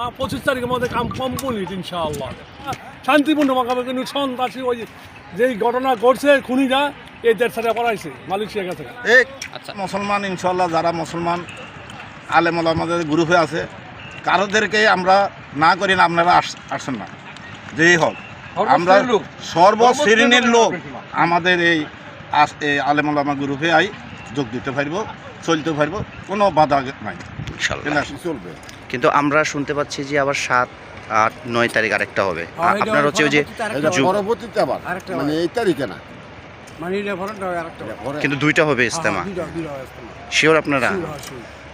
25 তারিখের মধ্যে কাম কমপ্লিট ইনশাআল্লাহ। শান্তিপূর্ণভাবে কিন্তু সন্ত্রাসী ওই যেই ঘটনা ঘটছে খুনিরা এই দেড় সাথে পড়াইছে মালয়েশিয়া কাছে। আচ্ছা, মুসলমান ইনশাল্লাহ যারা মুসলমান আলেম ওলামাদের গ্রুপে আছে কারোদেরকে আমরা না করি না, আপনারা আসেন না, যেই হোক আমরা সর্বশ্রেণীর লোক আমাদের এই আলেম ওলামা গ্রুপে যোগ দিতে পারবো, চলতে পারবো, কোনো বাধা নাই ইনশাআল্লাহ চলবে। কিন্তু আমরা শুনতে পাচ্ছি যে আবার 7, 8, 9 তারিখ আরেকটা হবে। আপনার হচ্ছে ওই যে পরবর্তীতে আবার মানে এই তারিখে না, কিন্তু 2টা হবে ইজতেমা, শিওর আপনারা?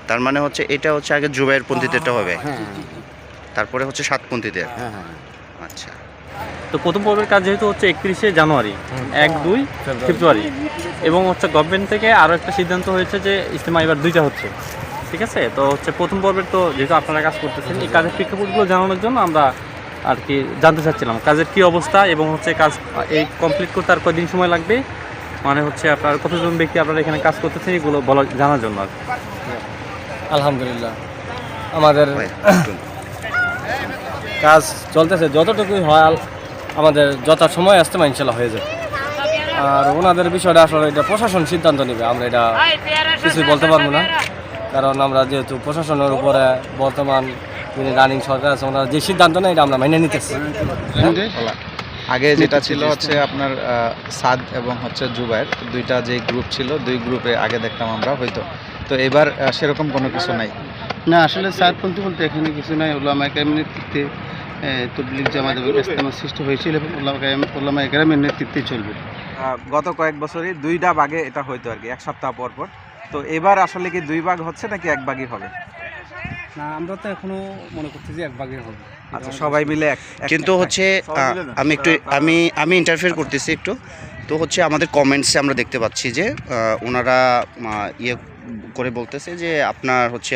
তার মানে হচ্ছে এটা হচ্ছে আগে জুবাইর পন্থীদেরটা হবে, তারপরে হচ্ছে 7 পন্থীদের। আচ্ছা, তো প্রথম পর্বের কাজ যেহেতু হচ্ছে 31শে জানুয়ারি, 1-2 ফেব্রুয়ারি, এবং হচ্ছে গভর্নমেন্ট থেকে আরও একটা সিদ্ধান্ত হয়েছে যে ইজতেমা এবার 2টা হচ্ছে, ঠিক আছে? তো হচ্ছে প্রথম পর্বের তো যেহেতু আপনারা কাজ করতেছেন, এই কাজের প্রেক্ষাপটগুলো জানানোর জন্য আমরা আর কি জানতে চাচ্ছিলাম কাজের কী অবস্থা, এবং হচ্ছে কাজ এই কমপ্লিট করতে আর কয়দিন সময় লাগবে, মানে হচ্ছে আপনার কতজন ব্যক্তি আপনারা এখানে কাজ করতেছেন এগুলো জানার জন্য আর কি। আলহামদুলিল্লাহ আমাদের কাজ চলতেছে, যতটুকুই হয় আমাদের যথাসময় ইজতেমা ইনশাল্লাহ হয়ে যায়। আর ওনাদের বিষয়টা আসলে এটা প্রশাসন সিদ্ধান্ত নেবে, আমরা এটা কিছুই বলতে পারবো না, কারণ আমরা যেহেতু প্রশাসনের উপরে বর্তমান যিনি রানিং সরকার আছে ওনারা যে সিদ্ধান্ত নেয় এটা আমরা মেনে নিতেছি। আগে যেটা ছিল হচ্ছে আপনার সাদ এবং হচ্ছে জুবাইর, 2টা যে গ্রুপ ছিল, 2 গ্রুপে আগে দেখতাম আমরা হয়তো, তো এবার সেরকম কোনো কিছু নাই। না, আসলে সাতপন্থী বলতে এখানে কিছু নাই, ওলামা কেরামের নেতৃত্বে তবলিগ জামাত এবং ইজতেমা সৃষ্টি হয়েছিল এবং ওলামা কেরামের নেতৃত্বে চলবে। গত কয়েক বছরই 2টা ভাগে এটা হইতো আর কি, 1 সপ্তাহ পর পর। তো এবার আসলে কি 2 ভাগ হচ্ছে নাকি 1 ভাগই হবে? না, আমরা তো এখনো মনে করছি যে 1 ভাগই হবে। আচ্ছা, সবাই মিলে কিন্তু হচ্ছে আমি একটু আমি ইন্টারফেয়ার করতেছি একটু। তো হচ্ছে আমাদের কমেন্টসে আমরা দেখতে পাচ্ছি যে ওনারা ইয়ে করে বলতেছে যে আপনার হচ্ছে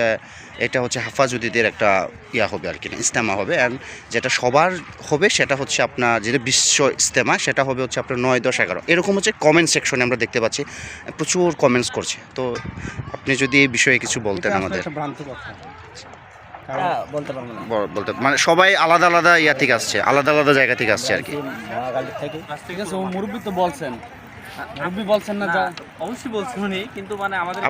এটা হচ্ছে হেফাজতীদের একটা ইয়া হবে আর কি, ইজতেমা হবে, অ্যান্ড যেটা সবার হবে সেটা হচ্ছে আপনার যেটা বিশ্ব ইজতেমা সেটা হবে হচ্ছে আপনার 9, 10, 11 এরকম হচ্ছে কমেন্ট সেকশনে আমরা দেখতে পাচ্ছি প্রচুর কমেন্টস করছে। তো আপনি যদি এই বিষয়ে কিছু বলতেন আমাদের। বলতে পারবো না, বলতে মানে সবাই আলাদা আলাদা ইয়া থেকে আসছে, আলাদা আলাদা জায়গা থেকে আসছে আর কি। ঠিক আছে, মুরব্বী তো বলছেন, মুরব্বী বলছেন না, যা অবশ্যই বলছি উনি, কিন্তু মানে আমাদের